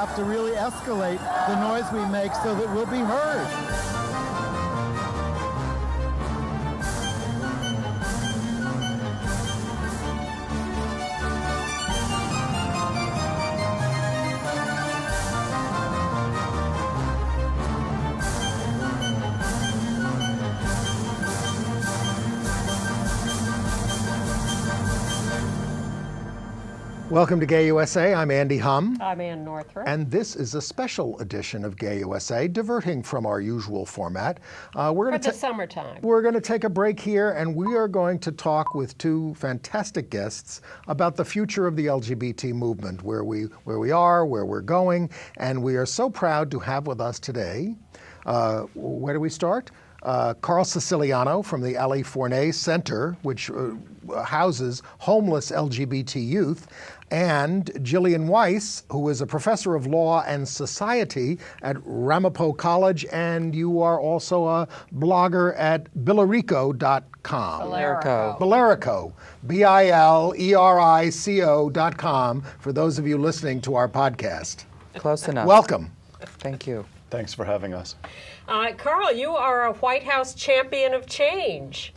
have to really escalate the noise we make so that we'll be heard. Welcome to Gay USA. I'm Andy Hum. I'm Ann Northrup. And this is a special edition of Gay USA, diverting from our usual format. For the summertime. We're going to take a break here, and we are going to talk with two fantastic guests about the future of the LGBT movement, where we are, where we're going, and we are so proud to have with us today. Where do we start? Carl Siciliano from the Ali Forney Center, which houses homeless LGBT youth, and Jillian Weiss, who is a professor of law and society at Ramapo College, and you are also a blogger at Bilerico.com. Bilerico, Bilerico.com, for those of you listening to our podcast. Close enough. Welcome. Thank you. Thanks for having us. Carl, you are a White House champion of change.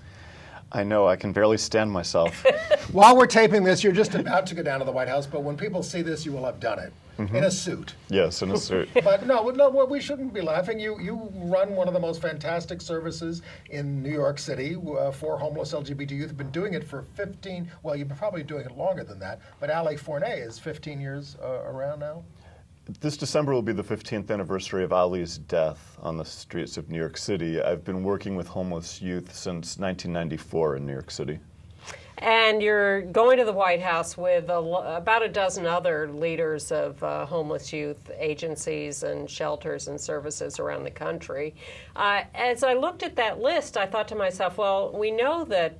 I know, I can barely stand myself. While we're taping this, you're just about to go down to the White House, but when people see this, you will have done it. Mm-hmm. In a suit. Yes, in a suit. But no, we shouldn't be laughing. You run one of the most fantastic services in New York City for homeless LGBT youth. You've been doing it for 15, well, you've been probably doing it longer than that, but Ali Forney is 15 years around now? This December will be the 15th anniversary of Ali's death on the streets of New York City. I've been working with homeless youth since 1994 in New York City. And you're going to the White House with about a dozen other leaders of homeless youth agencies and shelters and services around the country. As I looked at that list, I thought to myself, well, we know that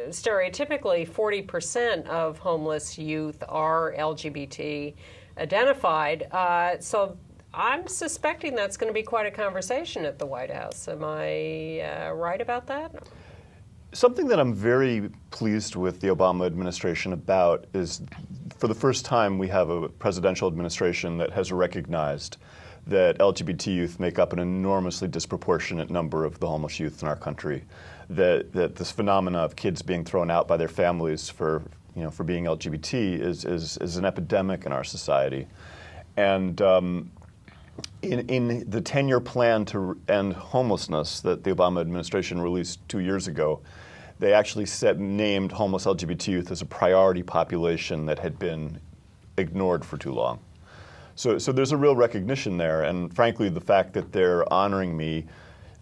stereotypically 40% of homeless youth are LGBT identified. So I'm suspecting that's going to be quite a conversation at the White House. Am I right about that? Something that I'm very pleased with the Obama administration about is, for the first time, we have a presidential administration that has recognized that LGBT youth make up an enormously disproportionate number of the homeless youth in our country. That this phenomena of kids being thrown out by their families for being LGBT is an epidemic in our society. And in the 10-year plan to end homelessness that the Obama administration released 2 years ago, they actually named homeless LGBT youth as a priority population that had been ignored for too long. So there's a real recognition there, and frankly, the fact that they're honoring me,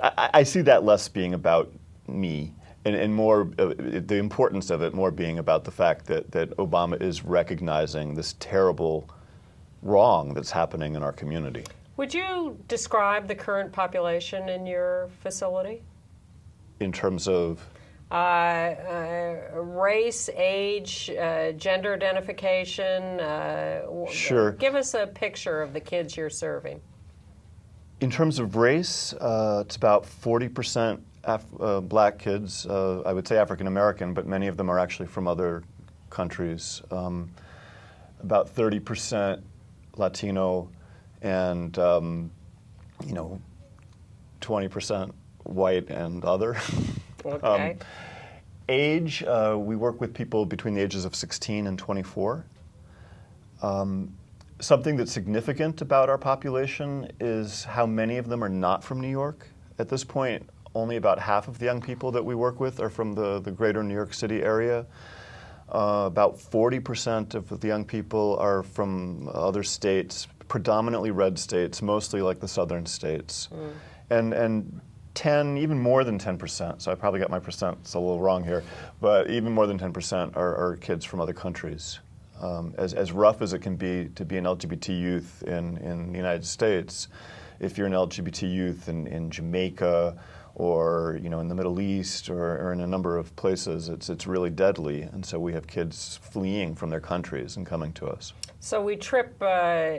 I see that less being about me, and more the importance of it more being about the fact that Obama is recognizing this terrible wrong that's happening in our community. Would you describe the current population in your facility? In terms of? Race, age, gender identification. Sure. Give us a picture of the kids you're serving. In terms of race, it's about 40% black kids. I would say African American, but many of them are actually from other countries. About 30% Latino, and 20% white and other. Okay. Age, we work with people between the ages of 16 and 24. Something that's significant about our population is how many of them are not from New York. At this point, only about half of the young people that we work with are from the greater New York City area. About 40% of the young people are from other states, predominantly red states, mostly like the southern states. And 10, even more than 10%, so I probably got my percents a little wrong here, but even more than 10% are kids from other countries. As rough as it can be to be an LGBT youth in the United States, if you're an LGBT youth in Jamaica or in the Middle East or in a number of places, it's really deadly. And so we have kids fleeing from their countries and coming to us. So we trip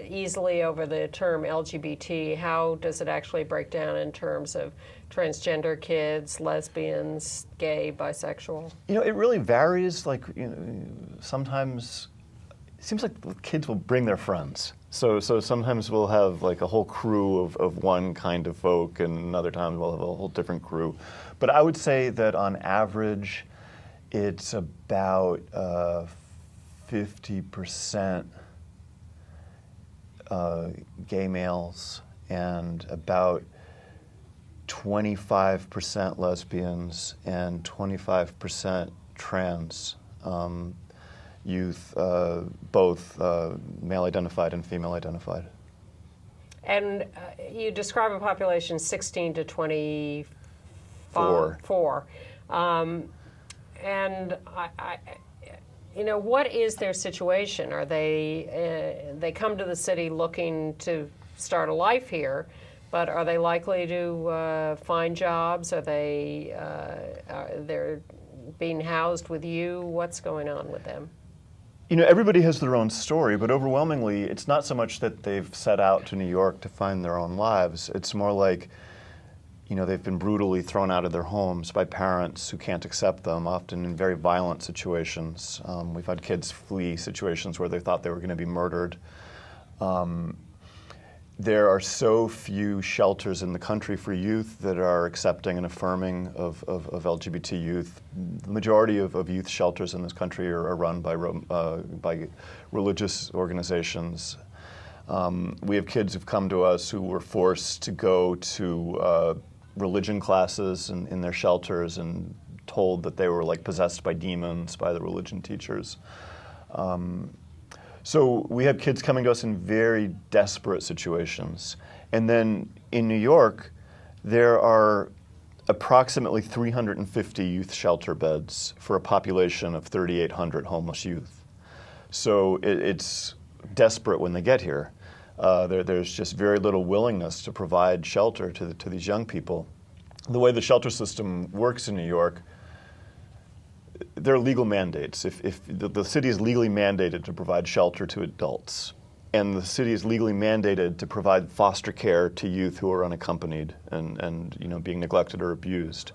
easily over the term LGBT. How does it actually break down in terms of transgender kids, lesbians, gay, bisexual? It really varies. Sometimes it seems like the kids will bring their friends. So sometimes we'll have like a whole crew of one kind of folk, and other times we'll have a whole different crew. But I would say that on average, it's about 50% gay males and about 25% lesbians and 25% trans youth, both male-identified and female-identified. And you describe a population 16 to 24. And what is their situation? Are they come to the city looking to start a life here, but are they likely to find jobs? Are they're being housed with you? What's going on with them? Everybody has their own story, but overwhelmingly, it's not so much that they've set out to New York to find their own lives. It's more like, they've been brutally thrown out of their homes by parents who can't accept them, often in very violent situations. We've had kids flee situations where they thought they were going to be murdered. There are so few shelters in the country for youth that are accepting and affirming of LGBT youth. The majority of youth shelters in this country are run by religious organizations. We have kids who've come to us who were forced to go to religion classes in their shelters and told that they were like possessed by demons by the religion teachers. So we have kids coming to us in very desperate situations. And then in New York, there are approximately 350 youth shelter beds for a population of 3,800 homeless youth. So it's desperate when they get here. There's just very little willingness to provide shelter to these young people. The way the shelter system works in New York, there are legal mandates. If the city is legally mandated to provide shelter to adults, and the city is legally mandated to provide foster care to youth who are unaccompanied and being neglected or abused.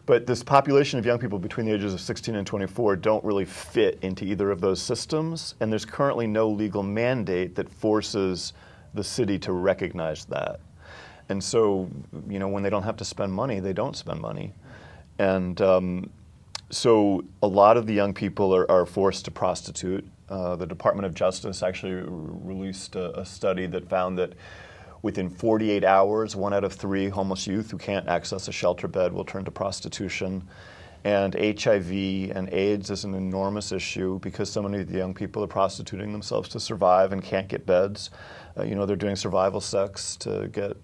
But this population of young people between the ages of 16 and 24 don't really fit into either of those systems, and there's currently no legal mandate that forces the city to recognize that. And so, when they don't have to spend money, they don't spend money. And so a lot of the young people are forced to prostitute. The Department of Justice actually released a study that found that within 48 hours, 1 out of 3 homeless youth who can't access a shelter bed will turn to prostitution. And HIV and AIDS is an enormous issue because so many of the young people are prostituting themselves to survive and can't get beds. They're doing survival sex to get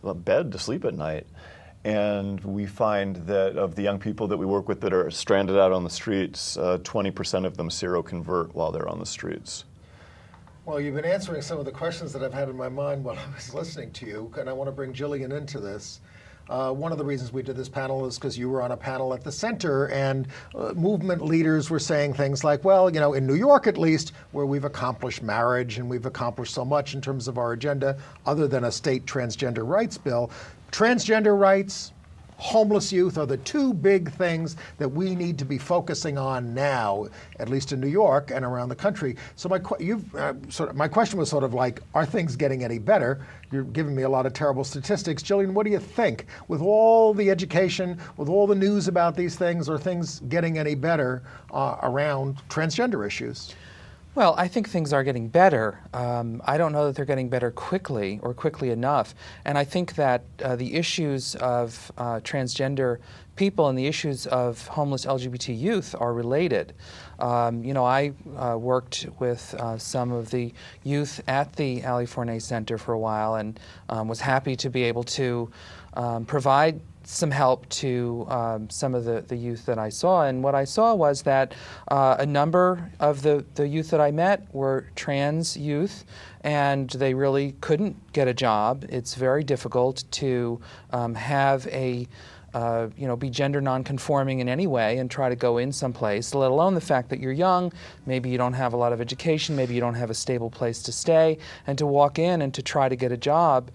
a bed to sleep at night. And we find that of the young people that we work with that are stranded out on the streets, 20% of them seroconvert while they're on the streets. Well, you've been answering some of the questions that I've had in my mind while I was listening to you, and I want to bring Jillian into this. One of the reasons we did this panel is because you were on a panel at the center, and movement leaders were saying things like, well, in New York at least, where we've accomplished marriage and we've accomplished so much in terms of our agenda, other than a state transgender rights bill, transgender rights, homeless youth are the 2 big things that we need to be focusing on now, at least in New York and around the country. So my question was sort of like, are things getting any better? You're giving me a lot of terrible statistics. Jillian, what do you think? With all the education, with all the news about these things, are things getting any better around transgender issues? Well, I think things are getting better. I don't know that they're getting better quickly or quickly enough. And I think that the issues of transgender people and the issues of homeless LGBT youth are related. I worked with some of the youth at the Ali Forney Center for a while and was happy to be able to provide some help to some of the youth that I saw. And what I saw was that a number of the youth that I met were trans youth, and they really couldn't get a job. It's very difficult to have a be gender nonconforming in any way and try to go in someplace, let alone the fact that you're young, maybe you don't have a lot of education, maybe you don't have a stable place to stay, and to walk in and to try to get a job,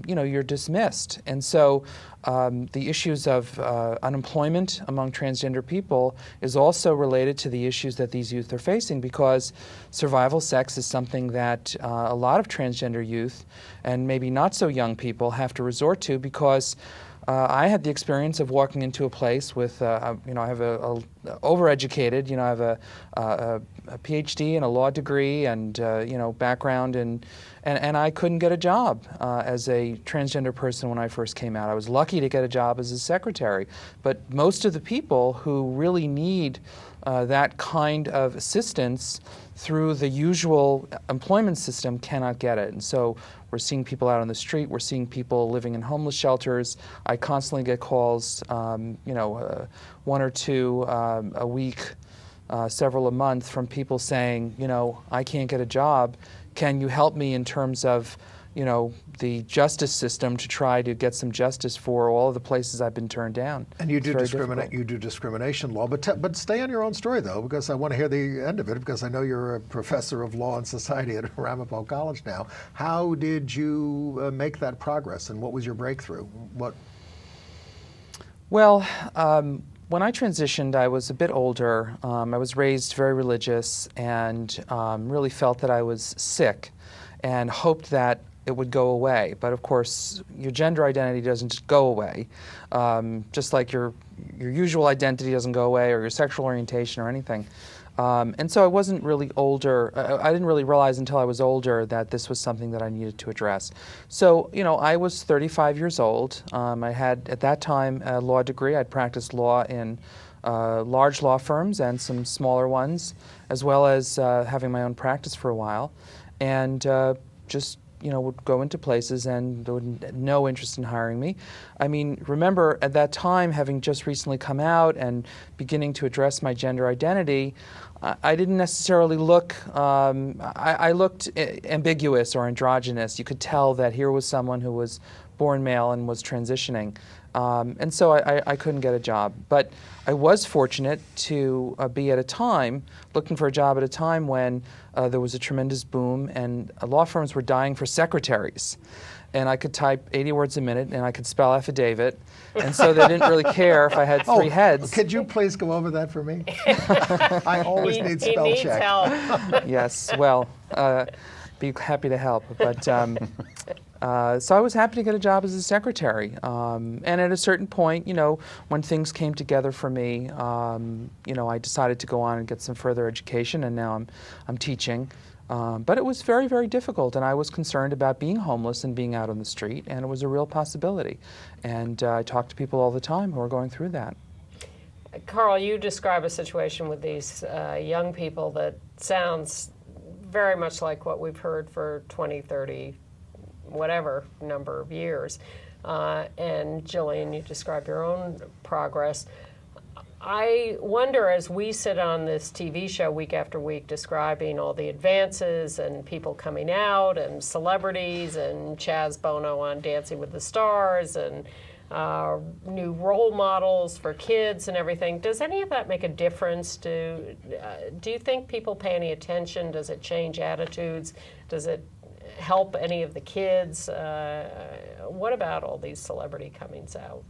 you're dismissed. And so the issues of unemployment among transgender people is also related to the issues that these youth are facing, because survival sex is something that a lot of transgender youth and maybe not so young people have to resort to, because I had the experience of walking into a place with, I have a overeducated, I have a PhD and a law degree and, background, and I couldn't get a job as a transgender person when I first came out. I was lucky to get a job as a secretary, but most of the people who really need that kind of assistance through the usual employment system cannot get it. And so we're seeing people out on the street. We're seeing people living in homeless shelters. I constantly get calls, one or two a week, several a month, from people saying, I can't get a job. Can you help me in terms of, the justice system to try to get some justice for all of the places I've been turned down? And you do It's very discriminate. difficult. You do discrimination law, but stay on your own story though, because I want to hear the end of it. Because I know you're a professor of law and society at Ramapo College now. How did you make that progress, and what was your breakthrough? Well, when I transitioned, I was a bit older. I was raised very religious and really felt that I was sick and hoped that it would go away. But of course, your gender identity doesn't just go away, just like your usual identity doesn't go away, or your sexual orientation or anything. And so I wasn't really older. I didn't really realize until I was older that this was something that I needed to address. So, I was 35 years old. I had, at that time, a law degree. I'd practiced law in large law firms and some smaller ones, as well as having my own practice for a while. And just would go into places and there was no interest in hiring me. I mean, remember at that time, having just recently come out and beginning to address my gender identity, I didn't necessarily look, I looked ambiguous or androgynous. You could tell that here was someone who was born male and was transitioning. And so I couldn't get a job. But I was fortunate to be at a time, looking for a job at a time when there was a tremendous boom and law firms were dying for secretaries. And I could type 80 words a minute and I could spell affidavit. And so they didn't really care if I had three heads. Could you please go over that for me? I always need spell he needs check. help. Yes, well, be happy to help. But so I was happy to get a job as a secretary. And at a certain point, when things came together for me, I decided to go on and get some further education, and now I'm teaching. But it was very, very difficult, and I was concerned about being homeless and being out on the street, and it was a real possibility. And I talk to people all the time who are going through that. Carl, you describe a situation with these young people that sounds very much like what we've heard for 20, 30, whatever number of years. And Jillian, you describe your own progress. I wonder, as we sit on this TV show week after week describing all the advances and people coming out and celebrities and Chaz Bono on Dancing with the Stars and new role models for kids and everything, does any of that make a difference? Do you think people pay any attention? Does it change attitudes? Does it help any of the kids? What about all these celebrity comings out?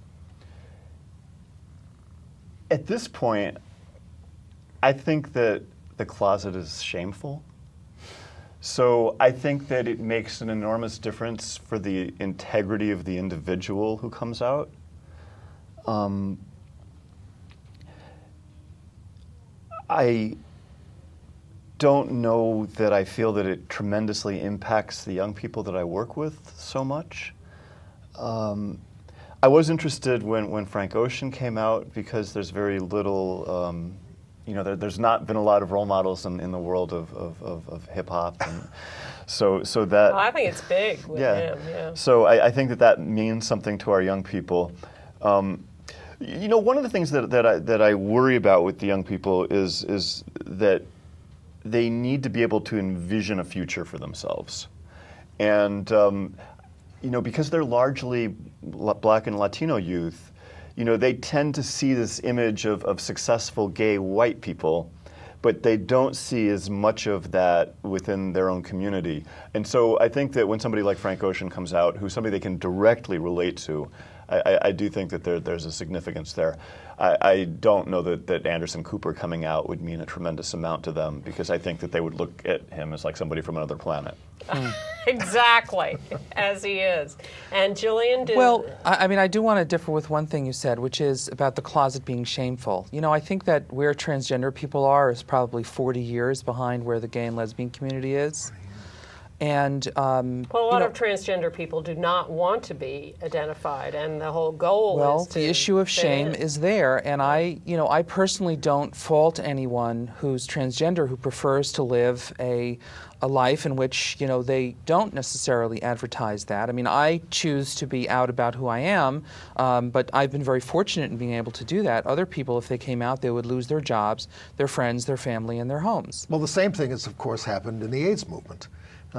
At this point, I think that the closet is shameful. So I think that it makes an enormous difference for the integrity of the individual who comes out. I don't know that I feel that it tremendously impacts the young people that I work with so much. I was interested when Frank Ocean came out, because there's very little, there's not been a lot of role models in the world of hip hop, and so that. Well, I think it's big with him. Yeah. So I think that means something to our young people. One of the things that I worry about with the young people is that they need to be able to envision a future for themselves, and because they're largely Black and Latino youth, they tend to see this image of successful gay white people, but they don't see as much of that within their own community. And so I think that when somebody like Frank Ocean comes out, who's somebody they can directly relate to, I do think that there's a significance there. I don't know that Anderson Cooper coming out would mean a tremendous amount to them, because I think that they would look at him as like somebody from another planet. Exactly, as he is. And Jillian, Well, I do want to differ with one thing you said, which is about the closet being shameful. I think that where transgender people are is probably 40 years behind where the gay and lesbian community is. And well, a lot of transgender people do not want to be identified, and the whole goal is to the issue of fit shame in. is there, and I personally don't fault anyone who's transgender who prefers to live a life in which they don't necessarily advertise that. I mean, I choose to be out about who I am, but I've been very fortunate in being able to do that. Other people, if they came out, they would lose their jobs, their friends, their family, and their homes. Well, the same thing has, of course, happened in the AIDS movement.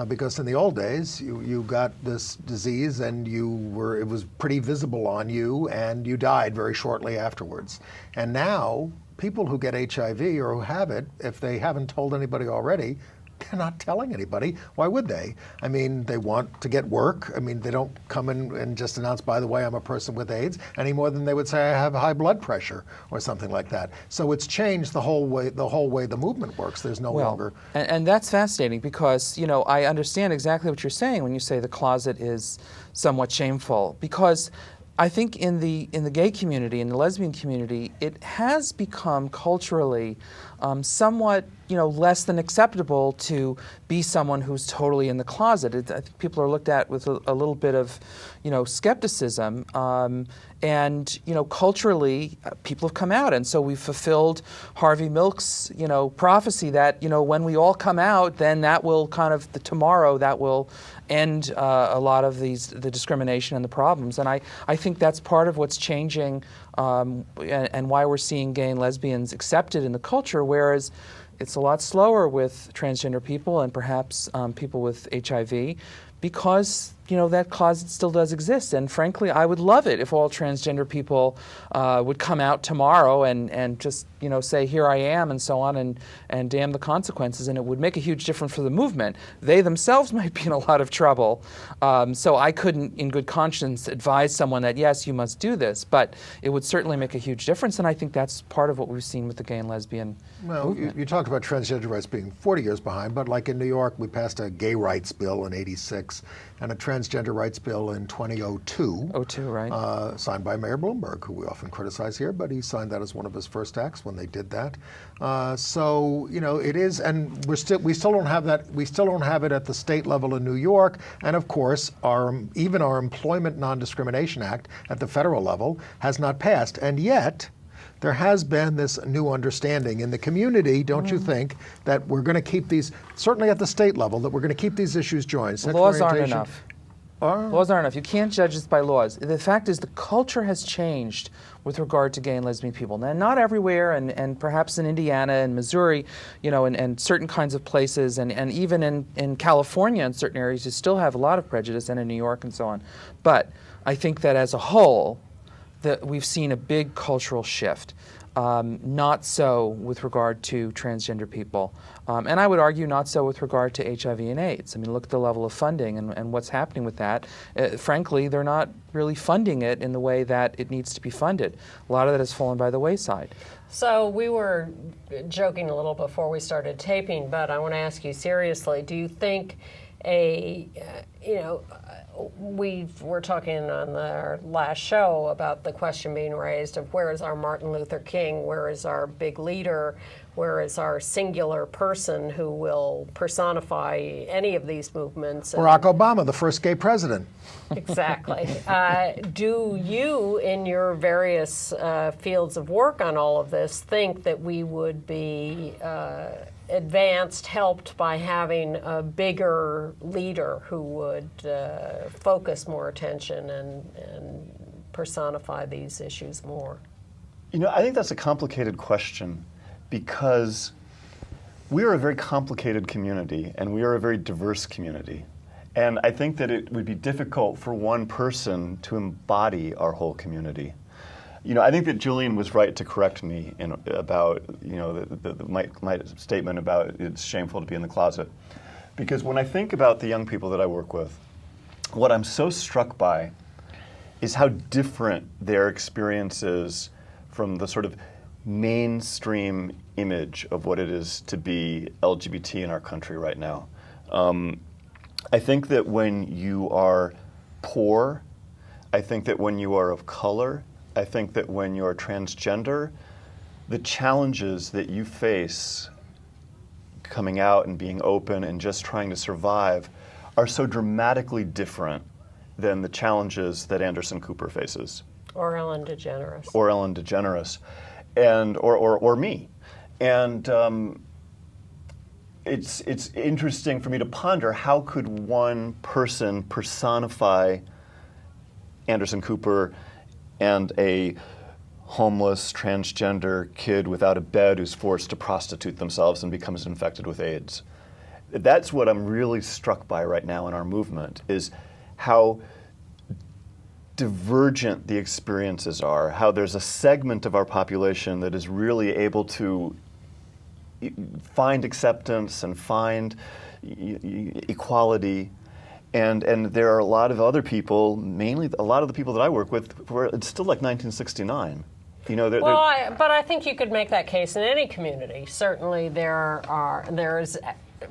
Because in the old days, you got this disease and it was pretty visible on you, and you died very shortly afterwards. And now, people who get HIV or who have it, if they haven't told anybody already, they're not telling anybody. Why would they? I mean, they want to get work. I mean, they don't come in and just announce, by the way, I'm a person with AIDS, any more than they would say I have high blood pressure or something like that. So it's changed the whole way the movement works. There's no longer. And that's fascinating, because I understand exactly what you're saying when you say the closet is somewhat shameful, because I think in the gay community, in the lesbian community, it has become culturally somewhat less than acceptable to be someone who's totally in the closet. I think people are looked at with a little bit of skepticism. And culturally, people have come out, and so we've fulfilled Harvey Milk's prophecy that when we all come out, then that will tomorrow that will end a lot of the discrimination and the problems. And I think that's part of what's changing, and why we're seeing gay and lesbians accepted in the culture, whereas it's a lot slower with transgender people and perhaps people with HIV, because that closet still does exist. And frankly, I would love it if all transgender people would come out tomorrow and just say, here I am, and so on, and damn the consequences, and it would make a huge difference for the movement. They themselves might be in a lot of trouble, so I couldn't in good conscience advise someone that, yes, you must do this, but it would certainly make a huge difference, and I think that's part of what we've seen with the gay and lesbian movement. You talked about transgender rights being 40 years behind, but like in New York, we passed a gay rights bill in '86 and a transgender rights bill in 2002. Right. Signed by Mayor Bloomberg, who we often criticize here, but he signed that as one of his first acts when they did that. So it is, and we still don't have that. We still don't have it at the state level in New York, and of course, even our Employment Non-Discrimination Act at the federal level has not passed, and yet. There has been this new understanding in the community, don't you think, that we're going to keep these, certainly at the state level, that we're going to keep these issues joined. Laws aren't enough. Laws aren't enough. You can't judge this by laws. The fact is the culture has changed with regard to gay and lesbian people. Now, not everywhere, and perhaps in Indiana and Missouri, and certain kinds of places, and even in California in certain areas, you still have a lot of prejudice, and in New York and so on. But I think that as a whole, that we've seen a big cultural shift. Not so with regard to transgender people. And I would argue not so with regard to HIV and AIDS. I mean, look at the level of funding and what's happening with that. Frankly, they're not really funding it in the way that it needs to be funded. A lot of that has fallen by the wayside. So we were joking a little before we started taping, but I want to ask you seriously, do you think we were talking on our last show about the question being raised of where is our Martin Luther King, where is our big leader, where is our singular person who will personify any of these movements? Barack Obama, the first gay president. Exactly. Do you, in your various fields of work on all of this, think that we would be helped by having a bigger leader who would focus more attention and personify these issues more? I think that's a complicated question, because we are a very complicated community, and we are a very diverse community. And I think that it would be difficult for one person to embody our whole community. I think that Julian was right to correct me about my statement about it's shameful to be in the closet, because when I think about the young people that I work with, what I'm so struck by is how different their experience is from the sort of mainstream image of what it is to be LGBT in our country right now. I think that when you are poor, I think that when you are of color, I think that when you're transgender, the challenges that you face coming out and being open and just trying to survive are so dramatically different than the challenges that Anderson Cooper faces. Or Ellen DeGeneres. Or Ellen DeGeneres, or me. And it's interesting for me to ponder, how could one person personify Anderson Cooper and a homeless transgender kid without a bed who's forced to prostitute themselves and becomes infected with AIDS? That's what I'm really struck by right now in our movement, is how divergent the experiences are, how there's a segment of our population that is really able to find acceptance and find equality, and there are a lot of other people, mainly a lot of the people that I work with, where it's still like 1969. But I think you could make that case in any community. Certainly there's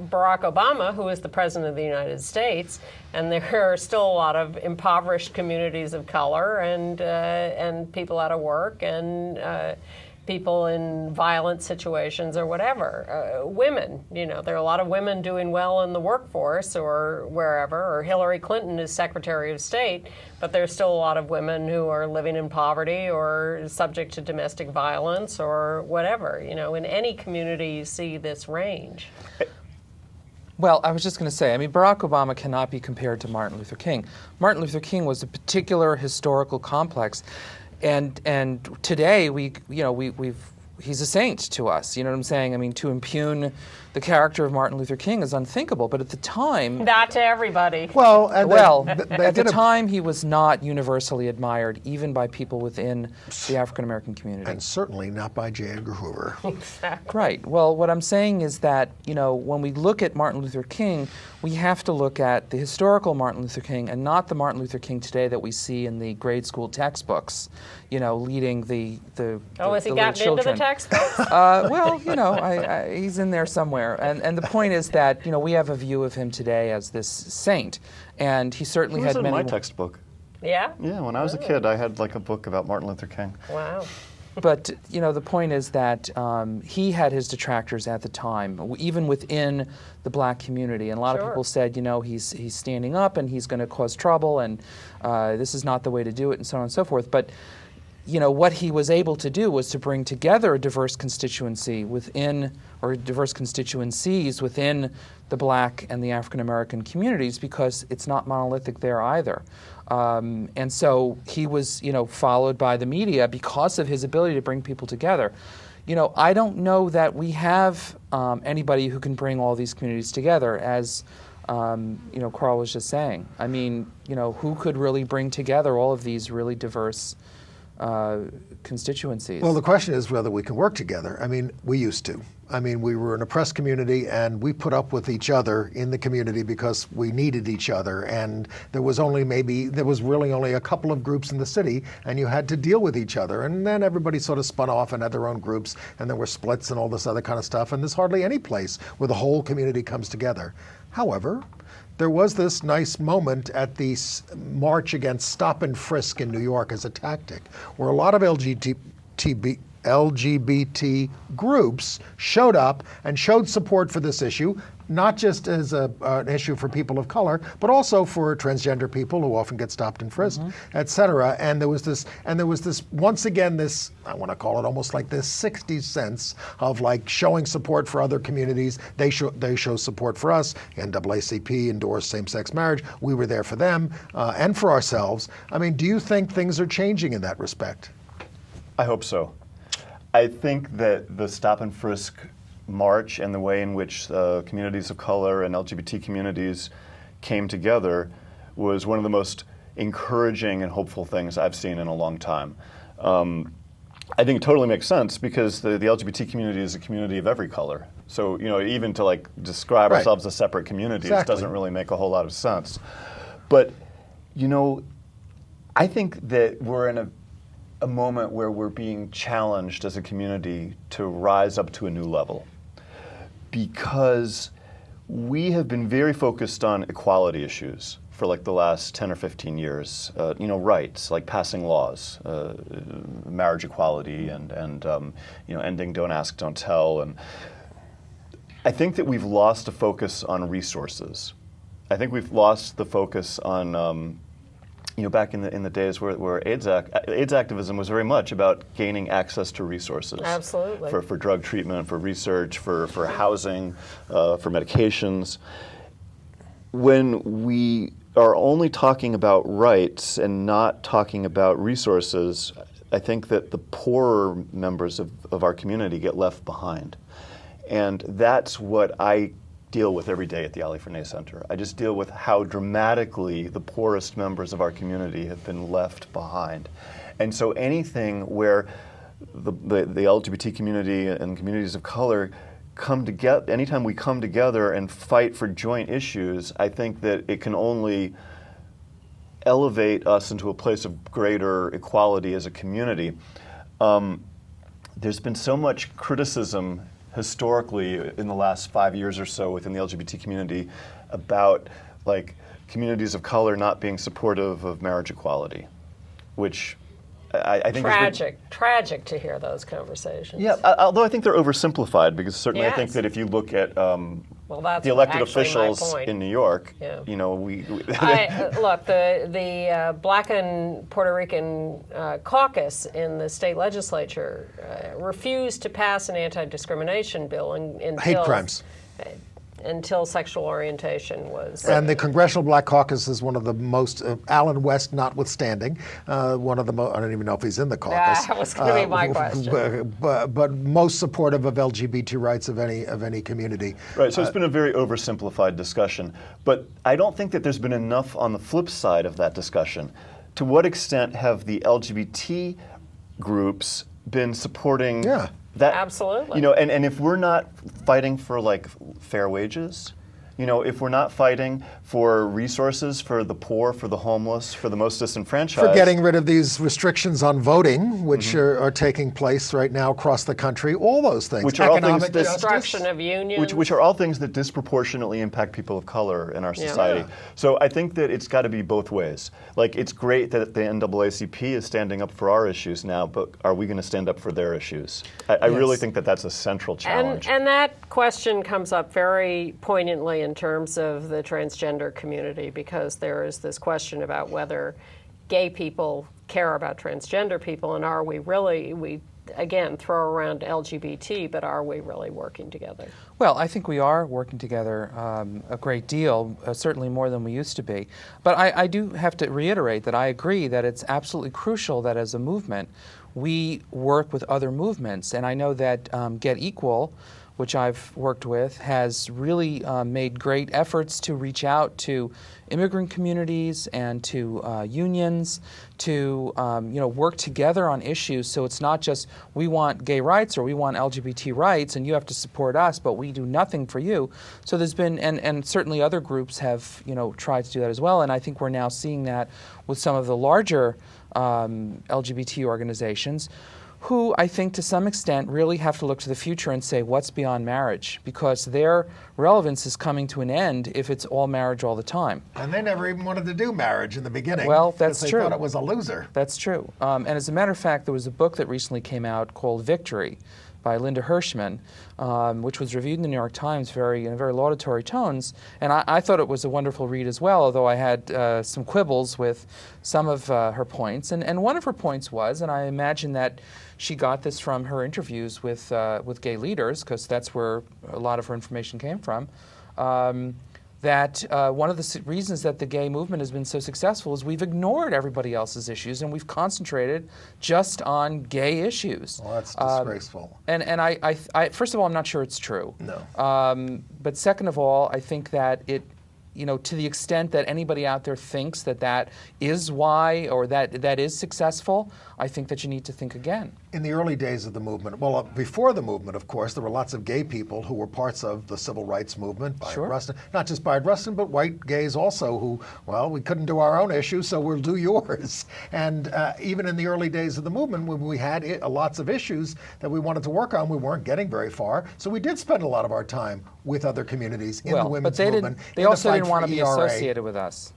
Barack Obama, who is the President of the United States, and there are still a lot of impoverished communities of color and people out of work and people in violent situations or whatever. Women, there are a lot of women doing well in the workforce or wherever, or Hillary Clinton is Secretary of State, but there's still a lot of women who are living in poverty or subject to domestic violence or whatever. In any community you see this range. Well, I was just going to say, Barack Obama cannot be compared to Martin Luther King. Martin Luther King was a particular historical complex, and today he's a saint to us. You know what I'm saying? To impugn the character of Martin Luther King is unthinkable. But at the time, not to everybody. At the time, he was not universally admired, even by people within the African American community, and certainly not by J. Edgar Hoover. Exactly. Right. Well, what I'm saying is that when we look at Martin Luther King, we have to look at the historical Martin Luther King and not the Martin Luther King today that we see in the grade school textbooks. Leading the has he the gotten children. into the textbooks? He's in there somewhere. And the point is that we have a view of him today as this saint, and he certainly He was had in many. my textbook. Yeah? Yeah, when I was a kid, I had like a book about Martin Luther King. Wow. But the point is that he had his detractors at the time, even within the black community, and a lot of people said, he's standing up and he's going to cause trouble, and this is not the way to do it, and so on and so forth. But what he was able to do was to bring together a diverse constituency or diverse constituencies within the black and the African American communities, because it's not monolithic there either. And so he was, followed by the media because of his ability to bring people together. I don't know that we have anybody who can bring all these communities together, as Carl was just saying. Who could really bring together all of these really diverse constituencies? Well, the question is whether we can work together. We used to. We were an oppressed community, and we put up with each other in the community because we needed each other. And there was really only a couple of groups in the city, and you had to deal with each other. And then everybody sort of spun off and had their own groups, and there were splits and all this other kind of stuff. And there's hardly any place where the whole community comes together. However, there was this nice moment at the March Against Stop and Frisk in New York as a tactic, where a lot of LGBT groups showed up and showed support for this issue, not just as an issue for people of color, but also for transgender people who often get stopped and frisked, et cetera. And there was this, once again, this, I want to call it almost like this 60s sense of like showing support for other communities. They show support for us. NAACP endorsed same-sex marriage. We were there for them and for ourselves. Do you think things are changing in that respect? I hope so. I think that the Stop and Frisk march and the way in which communities of color and LGBT communities came together was one of the most encouraging and hopeful things I've seen in a long time. I think it totally makes sense because the LGBT community is a community of every color. So, even to like describe Right. ourselves as separate communities Exactly. doesn't really make a whole lot of sense. But, I think that we're in a moment where we're being challenged as a community to rise up to a new level because we have been very focused on equality issues for like the last 10 or 15 years, rights, like passing laws, marriage equality and ending don't ask, don't tell. And I think that we've lost a focus on resources. I think we've lost the focus on, back in the days where AIDS activism was very much about gaining access to resources. Absolutely. For drug treatment, for research, for housing, for medications. When we are only talking about rights and not talking about resources, I think that the poorer members of our community get left behind. And that's what I deal with every day at the Ali Forney Center. I just deal with how dramatically the poorest members of our community have been left behind. And so anything where the LGBT community and communities of color come together, anytime we come together and fight for joint issues, I think that it can only elevate us into a place of greater equality as a community. There's been so much criticism historically in the last 5 years or so within the LGBT community about like communities of color not being supportive of marriage equality, which I think tragic to hear those conversations. Yeah, although I think they're oversimplified because certainly I think Yes. that if you look at That's the elected actually my officials point. in New York, Yeah. we Look, the Black and Puerto Rican caucus in the state legislature refused to pass an anti-discrimination bill until Hate crimes. Until sexual orientation was. And the Congressional Black Caucus is one of the most, Alan West notwithstanding, one of the most, I don't even know if he's in the caucus. That was going to be my question. But most supportive of LGBT rights of any community. Right, so it's been a very oversimplified discussion. But I don't think that there's been enough on the flip side of that discussion. To what extent have the LGBT groups been supporting Yeah. that? Absolutely. And if we're not fighting for like fair wages, if we're not fighting for resources for the poor, for the homeless, for the most disenfranchised. For getting rid of these restrictions on voting, which are taking place right now across the country, all those things. Which are all things Economic that- justice. Destruction of unions. Which are all things that disproportionately impact people of color in our society. Yeah. So I think that it's got to be both ways. Like, it's great that the NAACP is standing up for our issues now, but are we going to stand up for their issues? I really think that that's a central challenge. And that question comes up very poignantly in terms of the transgender community, because there is this question about whether gay people care about transgender people, and are we really, we again throw around LGBT, but are we really working together? Well, I think we are working together a great deal, certainly more than we used to be. But I do have to reiterate that I agree that it's absolutely crucial that as a movement we work with other movements. And I know that Get Equal, which I've worked with, has really made great efforts to reach out to immigrant communities and to unions to work together on issues. So it's not just we want gay rights or we want LGBT rights and you have to support us, but we do nothing for you. So there's been, and certainly other groups have tried to do that as well. And I think we're now seeing that with some of the larger LGBT organizations, who I think to some extent really have to look to the future and say what's beyond marriage, because their relevance is coming to an end if it's all marriage all the time. And they never even wanted to do marriage in the beginning. Well, that's because true. They thought it was a loser. That's true. And as a matter of fact, there was a book that recently came out called Victory by Linda Hirschman, which was reviewed in the New York Times in very laudatory tones. And I thought it was a wonderful read as well, although I had some quibbles with some of her points. And one of her points was, and I imagine that she got this from her interviews with gay leaders, because that's where a lot of her information came from, that one of the reasons that the gay movement has been so successful is we've ignored everybody else's issues and we've concentrated just on gay issues. Well, that's disgraceful. And I first of all, I'm not sure it's true. No. But second of all, I think that it, to the extent that anybody out there thinks that that is why or that is successful, I think that you need to think again. In the early days of the movement, well, before the movement, of course, there were lots of gay people who were parts of the civil rights movement. Bayard Sure. Rustin, not just Bayard Rustin, but white gays also who, well, we couldn't do our own issue, so we'll do yours. And even in the early days of the movement, when we had lots of issues that we wanted to work on, we weren't getting very far. So we did spend a lot of our time with other communities in the But women's they movement. they in the also fight didn't want to for be ERA. associated with us.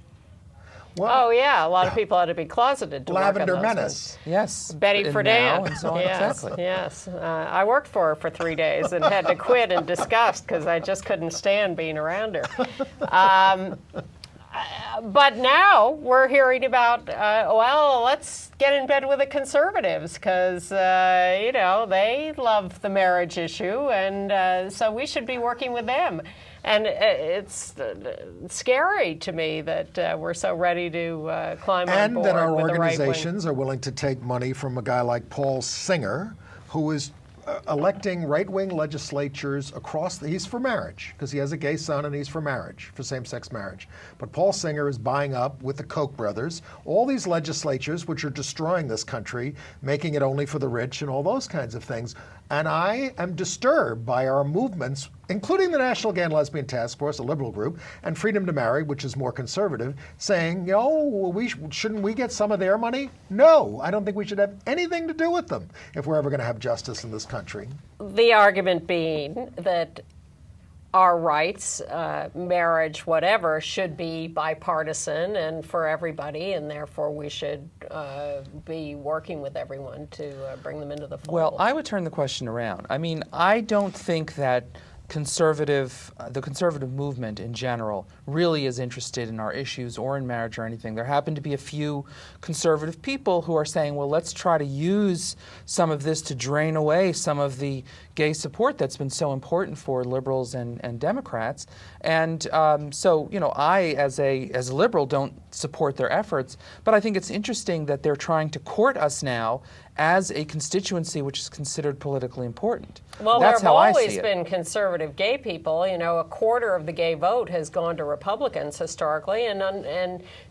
Well, Oh yeah, a lot of people had to be closeted to Lavender work on those Menace. Yes. Betty and Friedan. now and so on. Yes, Exactly. yes. I worked for her for 3 days and had to quit in disgust because I just couldn't stand being around her. But now we're hearing about, well, let's get in bed with the conservatives because, they love the marriage issue, and so we should be working with them. And it's scary to me that we're so ready to climb on And board that our with the right wing. organizations are willing to take money from a guy like Paul Singer, who is electing right-wing legislatures he's for marriage, because he has a gay son and he's for marriage, for same-sex marriage. But Paul Singer is buying up with the Koch brothers all these legislatures which are destroying this country, making it only for the rich and all those kinds of things. And I am disturbed by our movements, including the National Gay and Lesbian Task Force, a liberal group, and Freedom to Marry, which is more conservative, saying, shouldn't we get some of their money? No, I don't think we should have anything to do with them if we're ever going to have justice in this country. The argument being that our rights, marriage, whatever, should be bipartisan and for everybody, and therefore we should be working with everyone to bring them into the fold. Well, I would turn the question around. I mean, I don't think that the conservative movement in general really is interested in our issues or in marriage or anything. There happen to be a few conservative people who are saying, well, let's try to use some of this to drain away some of the gay support that's been so important for liberals and Democrats. And so, I, as a liberal, don't support their efforts, but I think it's interesting that they're trying to court us now as a constituency which is considered politically important. Well, That's there how I have see always it. been conservative gay people. A quarter of the gay vote has gone to Republicans historically, and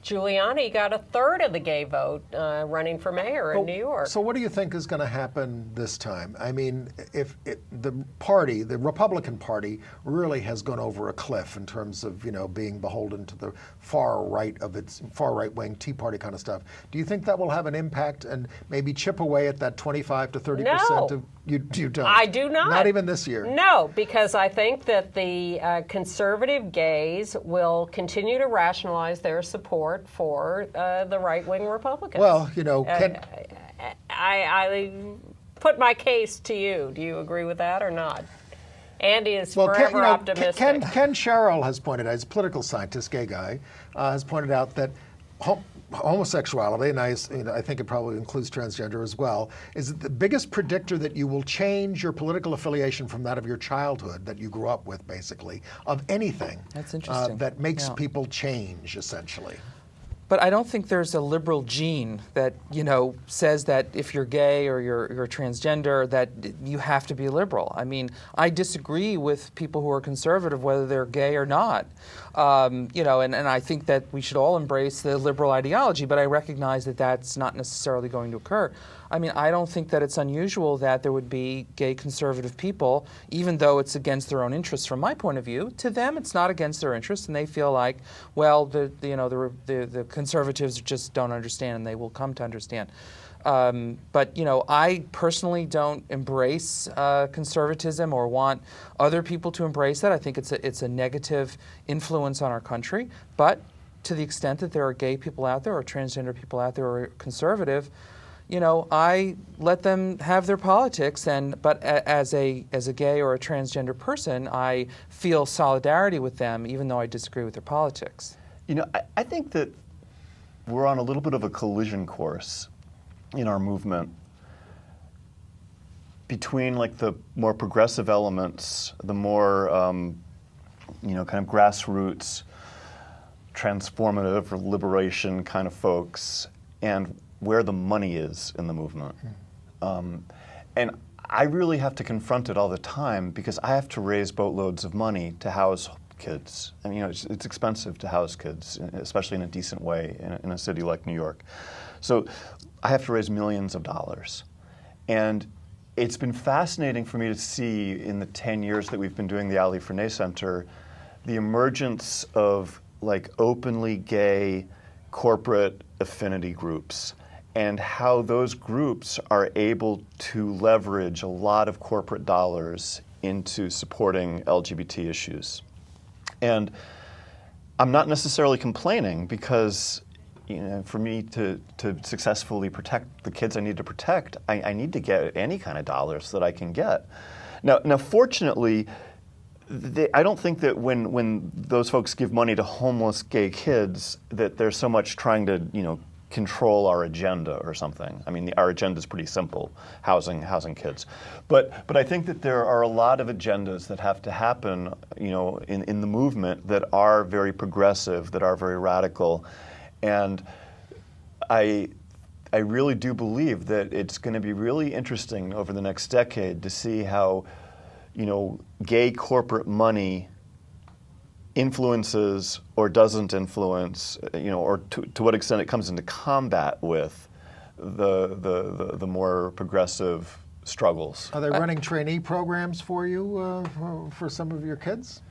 Giuliani got a third of the gay vote running for mayor in New York. So what do you think is going to happen this time? I mean, if the Republican Party, really has gone over a cliff in terms of, being beholden to the far right wing Tea Party kind of stuff. Do you think that will have an impact and maybe chip away at that 25 to 30% No. of you don't? I do not. Not even this year. No, because I think that the conservative gays will continue to rationalize their support for the right-wing Republicans. Well, I put my case to you. Do you agree with that or not? Andy is forever optimistic. Ken Sherrill has pointed out, he's a political scientist, gay guy, has pointed out that homosexuality, and I think it probably includes transgender as well, is the biggest predictor that you will change your political affiliation from that of your childhood that you grew up with, basically, of anything. That's interesting. That makes Yeah. people change, essentially. But I don't think there's a liberal gene that, says that if you're gay or you're transgender, that you have to be liberal. I mean, I disagree with people who are conservative, whether they're gay or not. And I think that we should all embrace the liberal ideology, but I recognize that that's not necessarily going to occur. I mean, I don't think that it's unusual that there would be gay conservative people, even though it's against their own interests from my point of view. To them, it's not against their interests, and they feel like, well, the conservatives just don't understand, and they will come to understand. But I personally don't embrace conservatism or want other people to embrace that. I think it's a negative influence on our country. But to the extent that there are gay people out there or transgender people out there who are conservative, I let them have their politics, but as a gay or a transgender person, I feel solidarity with them, even though I disagree with their politics. I think that we're on a little bit of a collision course in our movement between the more progressive elements, the more kind of grassroots, transformative or liberation kind of folks, and where the money is in the movement. And I really have to confront it all the time because I have to raise boatloads of money to house kids. And it's expensive to house kids, especially in a decent way in a city like New York. So I have to raise millions of dollars. And it's been fascinating for me to see in the 10 years that we've been doing the Ali Forney Center, the emergence of openly gay corporate affinity groups, and how those groups are able to leverage a lot of corporate dollars into supporting LGBT issues. And I'm not necessarily complaining, because for me to successfully protect the kids I need to protect, I need to get any kind of dollars that I can get. Now fortunately, I don't think that when those folks give money to homeless gay kids that they're so much trying to control our agenda or something. I mean, our agenda is pretty simple: housing kids. But I think that there are a lot of agendas that have to happen, in the movement that are very progressive, that are very radical, and I really do believe that it's going to be really interesting over the next decade to see how, gay corporate money influences or doesn't influence, or to what extent it comes into combat with the more progressive struggles. Are they running trainee programs for you for some of your kids?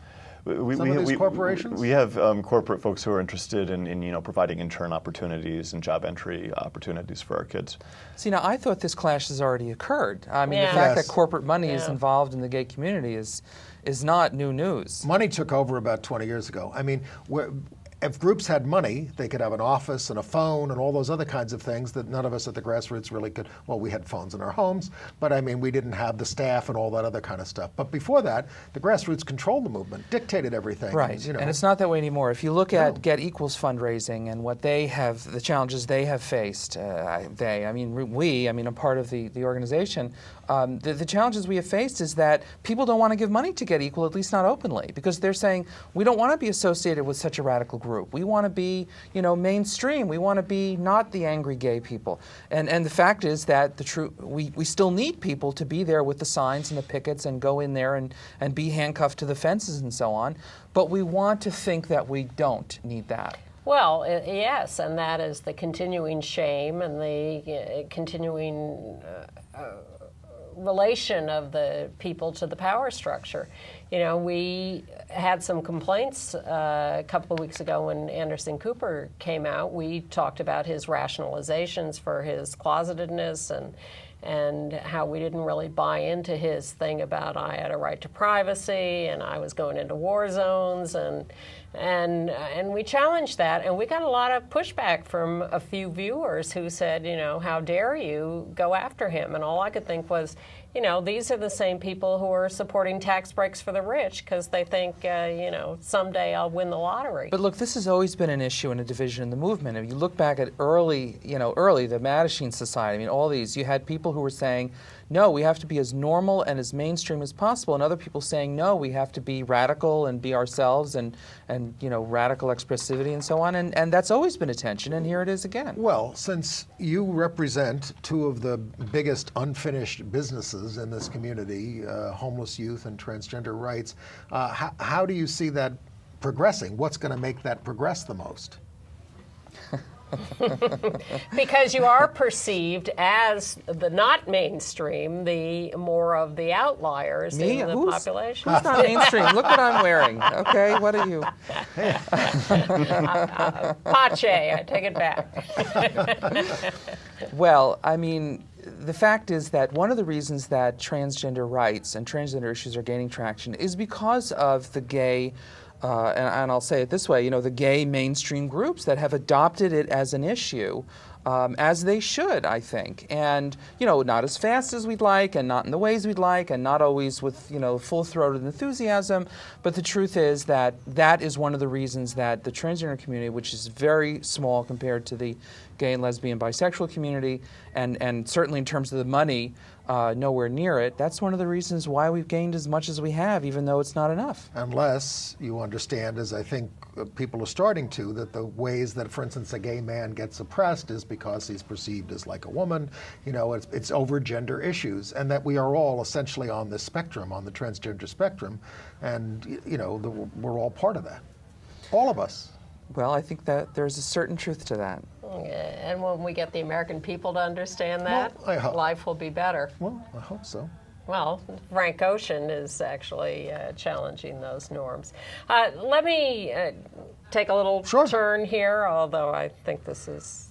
Some of these corporations? We have corporate folks who are interested in providing intern opportunities and job entry opportunities for our kids. See, now I thought this clash has already occurred. I mean, Yeah. the fact Yes. that corporate money is Yeah. involved in the gay community is not new news. Money took over about 20 years ago. I mean, if groups had money, they could have an office and a phone and all those other kinds of things that none of us at the grassroots really could. Well, we had phones in our homes, but I mean, we didn't have the staff and all that other kind of stuff. But before that, the grassroots controlled the movement, dictated everything. Right, And, and it's not that way anymore. If you look at No. Get Equals fundraising and what they have, the challenges they have faced, I'm part of the organization, the challenges we have faced is that people don't want to give money to Get Equal, at least not openly, because they're saying, we don't want to be associated with such a radical group. We want to be, mainstream. We want to be not the angry gay people. And the fact is that we still need people to be there with the signs and the pickets and go in there and be handcuffed to the fences and so on. But we want to think that we don't need that. Well, yes, and that is the continuing shame and the continuing relation of the people to the power structure. We had some complaints a couple of weeks ago when Anderson Cooper came out. We talked about his rationalizations for his closetedness and how we didn't really buy into his thing about I had a right to privacy and I was going into war zones and we challenged that, and we got a lot of pushback from a few viewers who said, how dare you go after him? And all I could think was, these are the same people who are supporting tax breaks for the rich because they think, someday I'll win the lottery. But look, this has always been an issue and a division in the movement. If you look back at early, the Mattachine Society, all these, you had people who were saying, no, we have to be as normal and as mainstream as possible, and other people saying, no, we have to be radical and be ourselves and radical expressivity and so on. And that's always been a tension, and here it is again. Well, since you represent two of the biggest unfinished businesses in this community, homeless youth and transgender rights, how do you see that progressing? What's going to make that progress the most? Because you are perceived as the not mainstream, the more of the outliers in the population. Who's not mainstream? Look what I'm wearing. Okay, what are you? Pache, I take it back. Well, the fact is that one of the reasons that transgender rights and transgender issues are gaining traction is because of the gay and I'll say it this way, the gay mainstream groups that have adopted it as an issue, as they should, I think. And, not as fast as we'd like and not in the ways we'd like and not always with, full-throated enthusiasm. But the truth is that that is one of the reasons that the transgender community, which is very small compared to the gay and lesbian bisexual community, and certainly in terms of the money, nowhere near it. That's one of the reasons why we've gained as much as we have, even though it's not enough. Unless you understand, as I think people are starting to, that the ways that, for instance, a gay man gets oppressed is because he's perceived as like a woman. You know, it's over gender issues, and that we are all essentially on this spectrum, on the transgender spectrum, and you know, we're all part of that, all of us. Well, I think that there's a certain truth to that. And when we get the American people to understand that, Well, I hope. life will be better. Well, I hope so. Well, Frank Ocean is actually challenging those norms. Let me take a little turn here, although I think this is,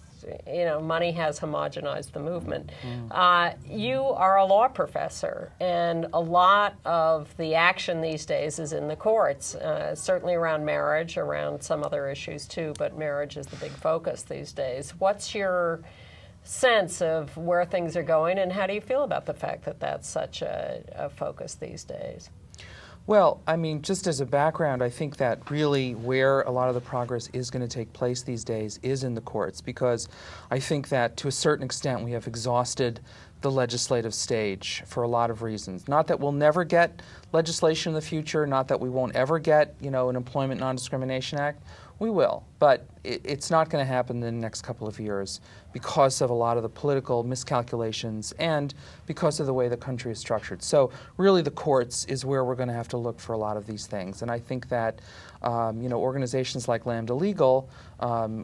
you know, money has homogenized the movement. You are a law professor, and a lot of the action these days is in the courts, certainly around marriage, around some other issues too, but marriage is the big focus these days. What's your sense of where things are going, and how do you feel about the fact that that's such a focus these days? Well, I mean, just as a background, I think that really where a lot of the progress is going to take place these days is in the courts, because I think that to a certain extent we have exhausted the legislative stage for a lot of reasons. Not that we'll never get legislation in the future, not that we won't ever get, you know, an Employment Non-Discrimination Act. We will, but it's not going to happen in the next couple of years because of a lot of the political miscalculations and because of the way the country is structured. So really the courts is where we're going to have to look for a lot of these things. And I think that you know, organizations like Lambda Legal,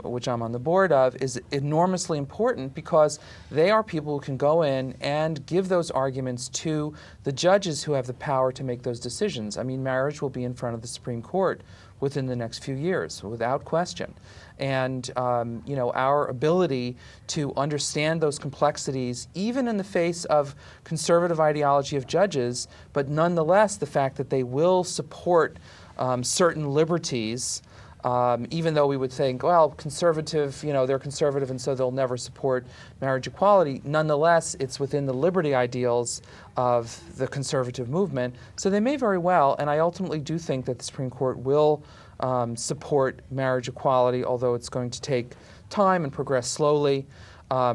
which I'm on the board of, is enormously important because they are people who can go in and give those arguments to the judges who have the power to make those decisions. I mean, marriage will be in front of the Supreme Court within the next few years, without question. And you know, our ability to understand those complexities, even in the face of conservative ideology of judges, but nonetheless the fact that they will support certain liberties, even though we would think, well, conservative, you know, they're conservative and so they'll never support marriage equality. Nonetheless, it's within the liberty ideals of the conservative movement. So they may very well, and I ultimately do think that the Supreme Court will support marriage equality, although it's going to take time and progress slowly.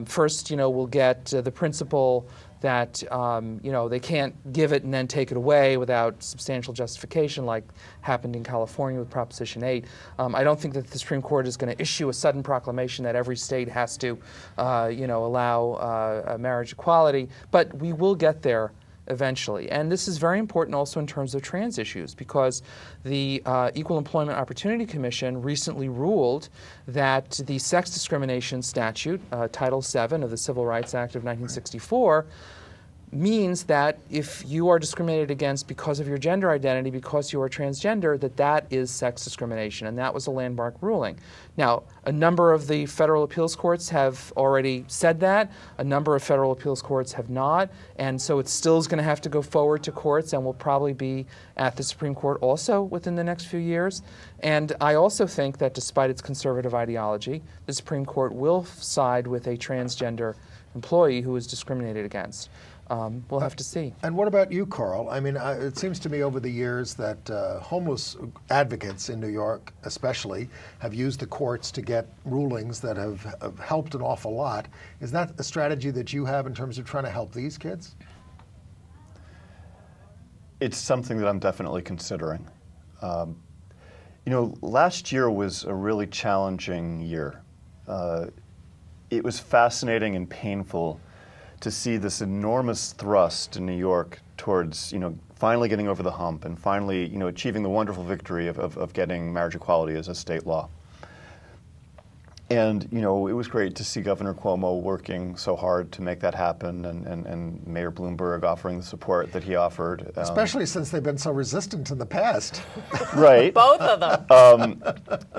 First, you know, we'll get the principle that you know, they can't give it and then take it away without substantial justification, like happened in California with Proposition 8. I don't think that the Supreme Court is going to issue a sudden proclamation that every state has to, you know, allow marriage equality, but we will get there eventually. And this is very important also in terms of trans issues, because the Equal Employment Opportunity Commission recently ruled that the sex discrimination statute, Title VII of the Civil Rights Act of 1964, means that if you are discriminated against because of your gender identity, because you are transgender, that is sex discrimination, and that was a landmark ruling. Now, a number of the federal appeals courts have already said that, a number of federal appeals courts have not, and so it still is going to have to go forward to courts and will probably be at the Supreme Court also within the next few years. And I also think that despite its conservative ideology, the Supreme Court will side with a transgender employee who is discriminated against. We'll have to see. And what about you, Carl? I mean, it seems to me over the years that homeless advocates in New York especially have used the courts to get rulings that have helped an awful lot. Is that a strategy that you have in terms of trying to help these kids? It's something that I'm definitely considering. You know, last year was a really challenging year. It was fascinating and painful to see this enormous thrust in New York towards, you know, finally getting over the hump and finally, you know, achieving the wonderful victory of getting marriage equality as a state law. And, you know, it was great to see Governor Cuomo working so hard to make that happen, and Mayor Bloomberg offering the support that he offered. Especially since they've been so resistant in the past. Right. Both of them.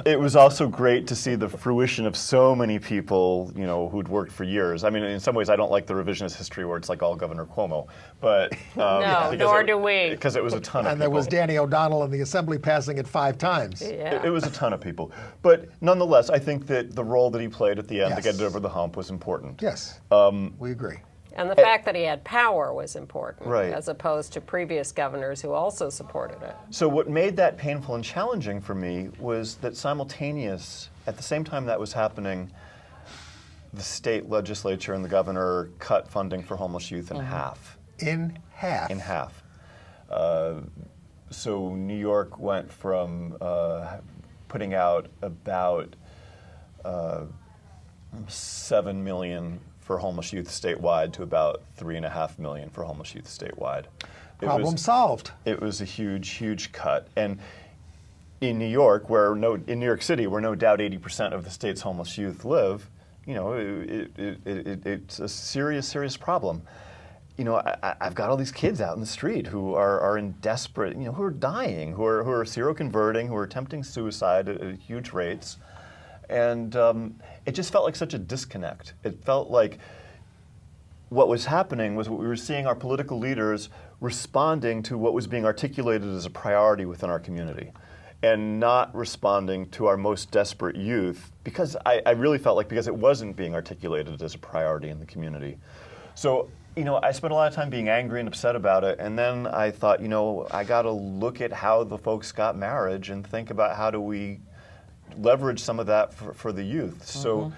It was also great to see the fruition of so many people, you know, who'd worked for years. I mean, in some ways, I don't like the revisionist history where it's like all Governor Cuomo, but No, nor do we. Because it was a ton of And people. there was Danny O'Donnell in the Assembly passing it 5 times. Yeah. It was a ton of people. But nonetheless, I think that the role that he played at the end to Yes. get it over the hump was important. Yes, we agree. And the fact that he had power was important, Right. as opposed to previous governors who also supported it. So what made that painful and challenging for me was that at the same time that was happening, the state legislature and the governor cut funding for homeless youth in half. In half. In half. So New York went from putting out about $7 million for homeless youth statewide to about $3.5 million for homeless youth statewide. Problem solved. It was a huge, huge cut. And in New York, in New York City, where no doubt 80% of the state's homeless youth live, you know, it's a serious, serious problem. You know, I've got all these kids out in the street who are in desperate, you know, who are dying, who are seroconverting, who are attempting suicide at huge rates. And it just felt like such a disconnect. It felt like what was happening was what we were seeing our political leaders responding to what was being articulated as a priority within our community and not responding to our most desperate youth because I really felt like because it wasn't being articulated as a priority in the community. So, you know, I spent a lot of time being angry and upset about it, and then I thought, you know, I got to look at how the folks got marriage and think about how do we leverage some of that for the youth. So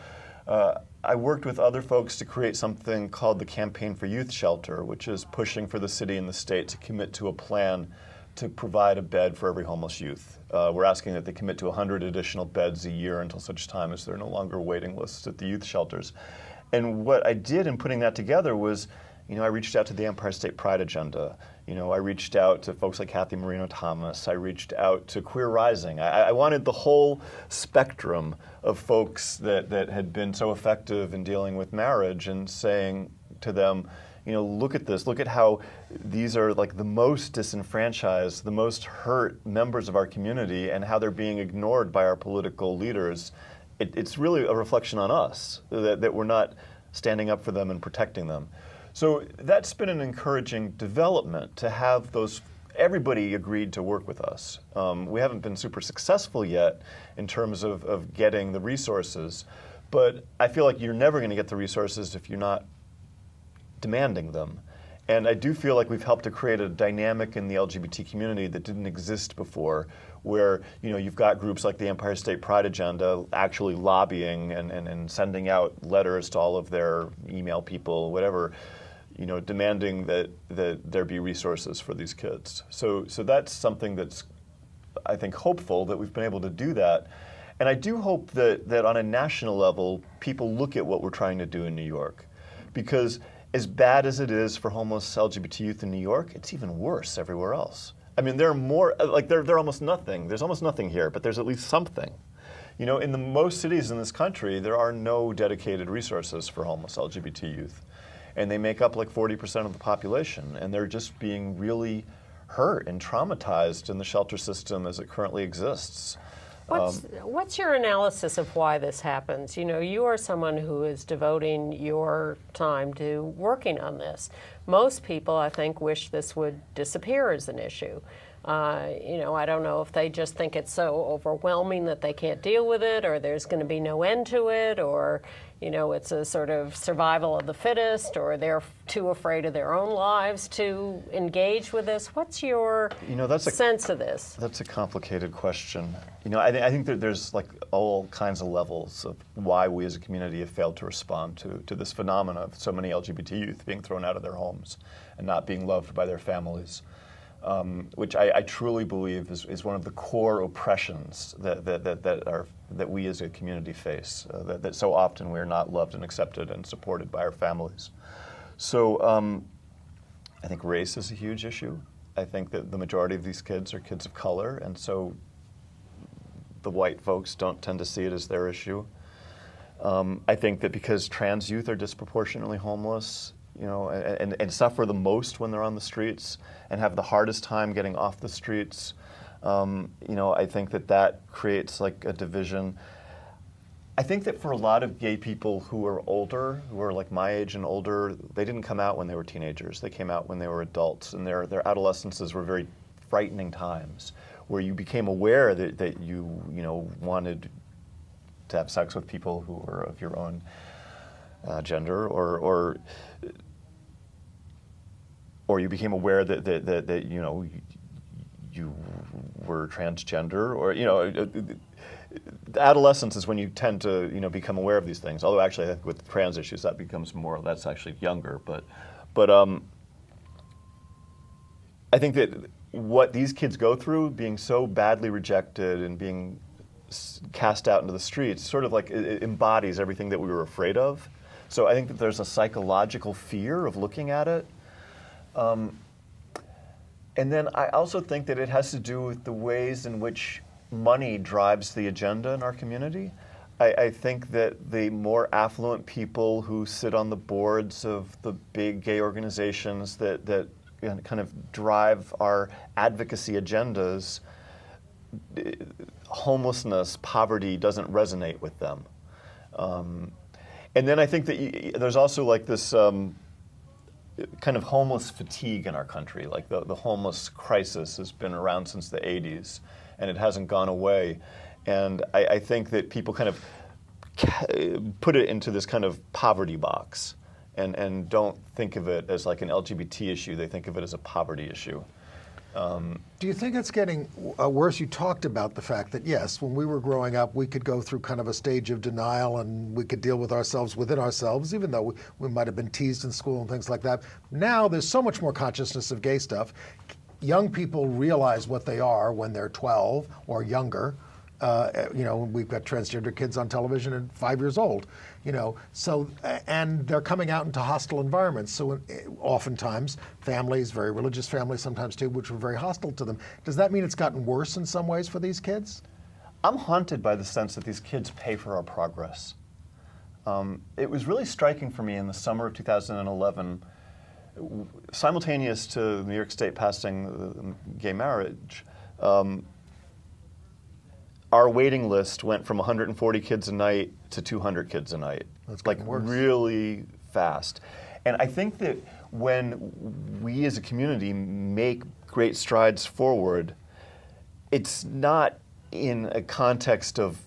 I worked with other folks to create something called the Campaign for Youth Shelter, which is pushing for the city and the state to commit to a plan to provide a bed for every homeless youth. We're asking that they commit to 100 additional beds a year until such time as there are no longer waiting lists at the youth shelters. And what I did in putting that together was, you know, I reached out to the Empire State Pride Agenda. You know, I reached out to folks like Kathy Marino-Thomas. I reached out to Queer Rising. I wanted the whole spectrum of folks that had been so effective in dealing with marriage and saying to them, you know, look at this. Look at how these are like the most disenfranchised, the most hurt members of our community and how they're being ignored by our political leaders. It's really a reflection on us that we're not standing up for them and protecting them. So that's been an encouraging development to have those, everybody agreed to work with us. We haven't been super successful yet in terms of getting the resources, but I feel like you're never going to get the resources if you're not demanding them. And I do feel like we've helped to create a dynamic in the LGBT community that didn't exist before, where, you know, you've got groups like the Empire State Pride Agenda actually lobbying and sending out letters to all of their email people, whatever, you know, demanding that there be resources for these kids. So that's something that's, I think, hopeful that we've been able to do that. And I do hope that on a national level, people look at what we're trying to do in New York. Because as bad as it is for homeless LGBT youth in New York, it's even worse everywhere else. I mean, there are more, like they're almost nothing. There's almost nothing here, but there's at least something. You know, in the most cities in this country, there are no dedicated resources for homeless LGBT youth. And they make up like 40% of the population, and they're just being really hurt and traumatized in the shelter system as it currently exists. What's your analysis of why this happens? You know, you are someone who is devoting your time to working on this. Most people, I think, wish this would disappear as an issue. You know, I don't know if they just think it's so overwhelming that they can't deal with it, or there's going to be no end to it, or, you know, it's a sort of survival of the fittest, or they're too afraid of their own lives to engage with this. What's your sense of this? That's a complicated question. You know, I think that there's like all kinds of levels of why we as a community have failed to respond to this phenomenon of so many LGBT youth being thrown out of their homes and not being loved by their families. Which I truly believe is one of the core oppressions that we as a community face. That so often we are not loved and accepted and supported by our families. So I think race is a huge issue. I think that the majority of these kids are kids of color, and so the white folks don't tend to see it as their issue. I think that because trans youth are disproportionately homeless, you know, and suffer the most when they're on the streets and have the hardest time getting off the streets. You know, I think that creates like a division. I think that for a lot of gay people who are older, who are like my age and older, they didn't come out when they were teenagers. They came out when they were adults, and their adolescences were very frightening times where you became aware that you know, wanted to have sex with people who were of your own gender, or you became aware that you know, you were transgender, or adolescence is when you tend to become aware of these things. Although actually, I think with trans issues, that's actually younger. But I think that what these kids go through, being so badly rejected and being cast out into the streets, sort of like it embodies everything that we were afraid of. So I think that there's a psychological fear of looking at it. And then I also think that it has to do with the ways in which money drives the agenda in our community. I think that the more affluent people who sit on the boards of the big gay organizations that kind of drive our advocacy agendas, homelessness, poverty doesn't resonate with them. And then I think that there's also like this kind of homeless fatigue in our country. Like the homeless crisis has been around since the 80s, and it hasn't gone away. And I think that people kind of put it into this kind of poverty box and don't think of it as like an LGBT issue. They think of it as a poverty issue. Do you think it's getting worse? You talked about the fact that, yes, when we were growing up, we could go through kind of a stage of denial and we could deal with ourselves within ourselves, even though we might have been teased in school and things like that. Now there's so much more consciousness of gay stuff. Young people realize what they are when they're 12 or younger. We've got transgender kids on television at 5 years old, so, and they're coming out into hostile environments. So oftentimes families, very religious families sometimes too, which were very hostile to them. Does that mean it's gotten worse in some ways for these kids? I'm haunted by the sense that these kids pay for our progress. It was really striking for me in the summer of 2011, simultaneous to New York State passing gay marriage, our waiting list went from 140 kids a night to 200 kids a night. That's like worse. Really fast. And I think that when we as a community make great strides forward, it's not in a context of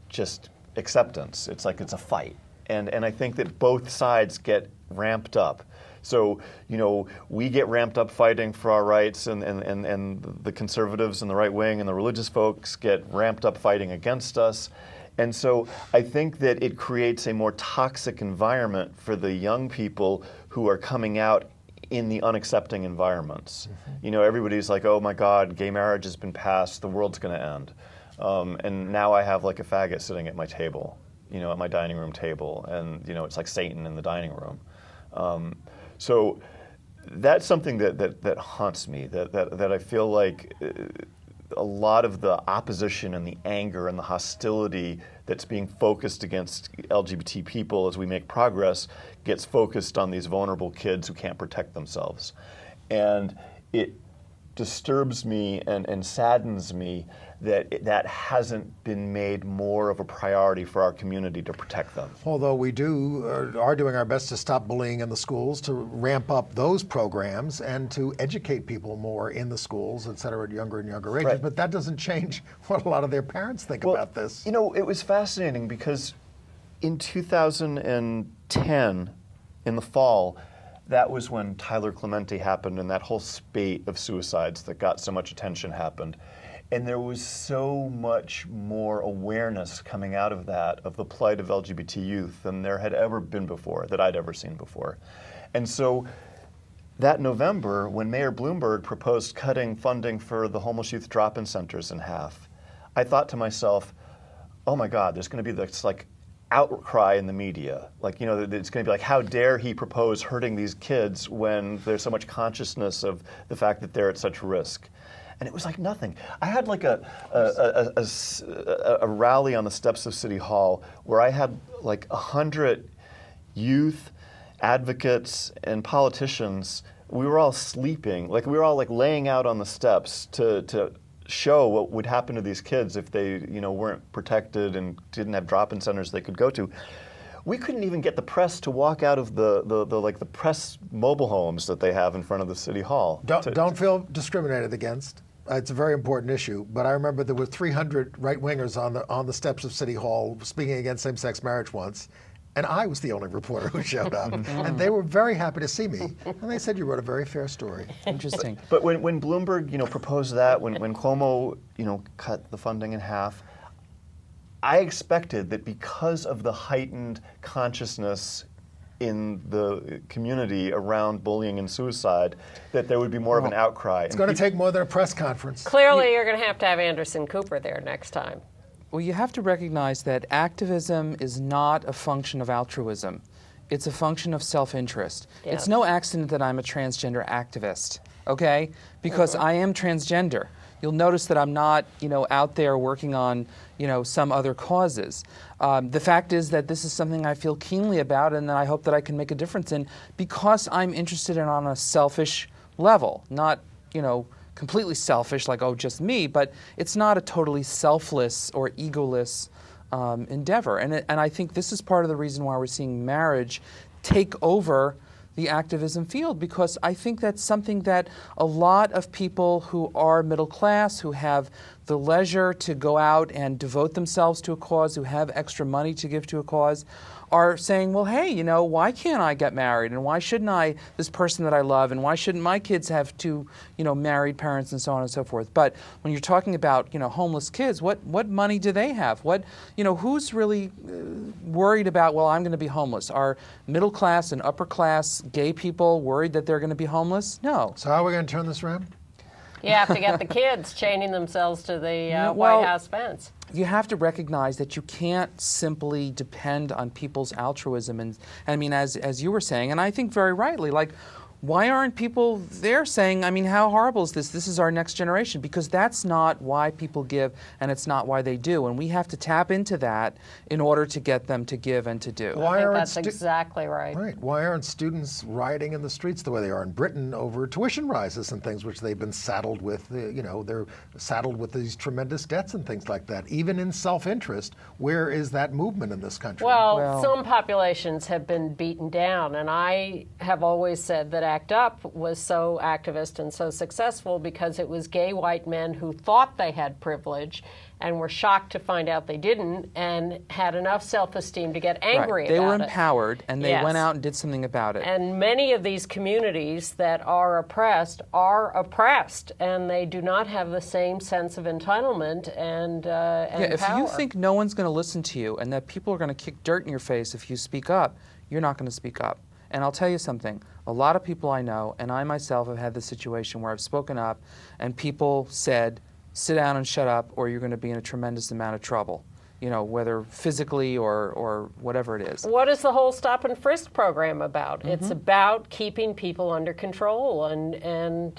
just acceptance. It's like it's a fight. And I think that both sides get ramped up. So, we get ramped up fighting for our rights, and the conservatives and the right wing and the religious folks get ramped up fighting against us. And so I think that it creates a more toxic environment for the young people who are coming out in the unaccepting environments. Mm-hmm. Everybody's like, oh my God, gay marriage has been passed, the world's going to end. And now I have like a faggot sitting at my table, at my dining room table, and it's like Satan in the dining room. So that's something that haunts me, that I feel like a lot of the opposition and the anger and the hostility that's being focused against LGBT people as we make progress gets focused on these vulnerable kids who can't protect themselves. And it disturbs me and saddens me that hasn't been made more of a priority for our community to protect them. Although we are doing our best to stop bullying in the schools, to ramp up those programs and to educate people more in the schools, et cetera, at younger and younger ages. Right. But that doesn't change what a lot of their parents think about this. It was fascinating because in 2010, in the fall, that was when Tyler Clementi happened and that whole spate of suicides that got so much attention happened. And there was so much more awareness coming out of that, of the plight of LGBT youth, than there had ever been before, that I'd ever seen before. And so that November, when Mayor Bloomberg proposed cutting funding for the homeless youth drop-in centers in half, I thought to myself, oh my God, there's going to be this like outcry in the media. Like, it's going to be like, how dare he propose hurting these kids when there's so much consciousness of the fact that they're at such risk. And it was like nothing. I had like a rally on the steps of City Hall where I had like 100 youth advocates and politicians. We were all sleeping, like we were all like laying out on the steps to show what would happen to these kids if they weren't protected and didn't have drop-in centers they could go to. We couldn't even get the press to walk out of the press mobile homes that they have in front of the City Hall. Don't feel discriminated against. It's a very important issue, but I remember there were 300 right-wingers on the steps of City Hall speaking against same-sex marriage once, And I was the only reporter who showed up. And they were very happy to see me. And they said, you wrote a very fair story. Interesting. But when Bloomberg, proposed that, when Cuomo, cut the funding in half, I expected that because of the heightened consciousness in the community around bullying and suicide, that there would be more of an outcry. It's going to take more than a press conference. Clearly, you're going to have Anderson Cooper there next time. Well, you have to recognize that activism is not a function of altruism. It's a function of self-interest. Yes. It's no accident that I'm a transgender activist, okay? Because I am transgender. You'll notice that I'm not, out there working on, some other causes. The fact is that this is something I feel keenly about and that I hope that I can make a difference in because I'm interested in on a selfish level, not, completely selfish, like, oh, just me, but it's not a totally selfless or egoless endeavor. And I think this is part of the reason why we're seeing marriage take over the activism field, because I think that's something that a lot of people who are middle class, who have the leisure to go out and devote themselves to a cause, who have extra money to give to a cause, are saying, well, hey, why can't I get married? And why shouldn't I, this person that I love, and why shouldn't my kids have two, married parents and so on and so forth? But when you're talking about, homeless kids, what money do they have? Who's really worried about, well, I'm going to be homeless? Are middle class and upper class gay people worried that they're going to be homeless? No. So how are we going to turn this around? You have to get the kids chaining themselves to the well, White House fence. You have to recognize that you can't simply depend on people's altruism. And I mean, as you were saying, and I think very rightly, like, why aren't people there saying, I mean, how horrible is this? This is our next generation. Because that's not why people give, and it's not why they do. And we have to tap into that in order to get them to give and to do. Why I think aren't that's exactly right. Right. Why aren't students rioting in the streets the way they are in Britain over tuition rises and things which they've been saddled with? They're saddled with these tremendous debts and things like that. Even in self-interest, where is that movement in this country? Well, some populations have been beaten down, and I have always said that ACT UP was so activist and so successful because it was gay white men who thought they had privilege and were shocked to find out they didn't and had enough self-esteem to get angry about it. They were empowered, and they Yes. went out and did something about it. And many of these communities that are oppressed, and they do not have the same sense of entitlement and If power. you think no one's going to listen to you and that people are going to kick dirt in your face if you speak up, you're not going to speak up. And I'll tell you something, a lot of people I know, and I myself have had the situation where I've spoken up and people said, sit down and shut up or you're going to be in a tremendous amount of trouble, whether physically or whatever it is. What is the whole stop and frisk program about? It's about keeping people under control and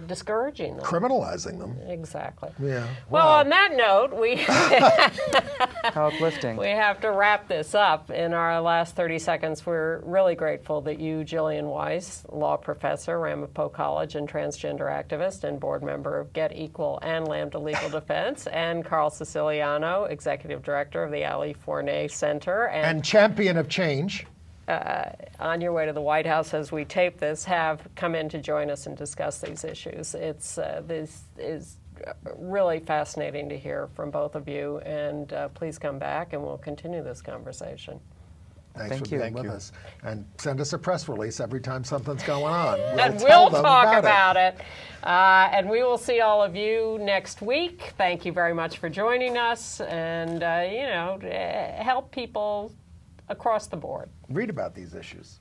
discouraging them. Criminalizing them. Exactly. Yeah. Well, Wow. on that note, we How uplifting. we have to wrap this up in our last 30 seconds. We're really grateful that you, Jillian Weiss, law professor, Ramapo College and transgender activist and board member of Get Equal and Lambda Legal Defense, and Carl Siciliano, executive director of the Ali Fournet Center, And champion of change. on your way to the White House as we tape this, have come in to join us and discuss these issues. This is really fascinating to hear from both of you, and please come back and we'll continue this conversation. Thanks Thank for you. being Thank with you. us. And send us a press release every time something's going on. And tell we'll them talk it. about it. And we will see all of you next week. Thank you very much for joining us, and help people across the board. Read about these issues.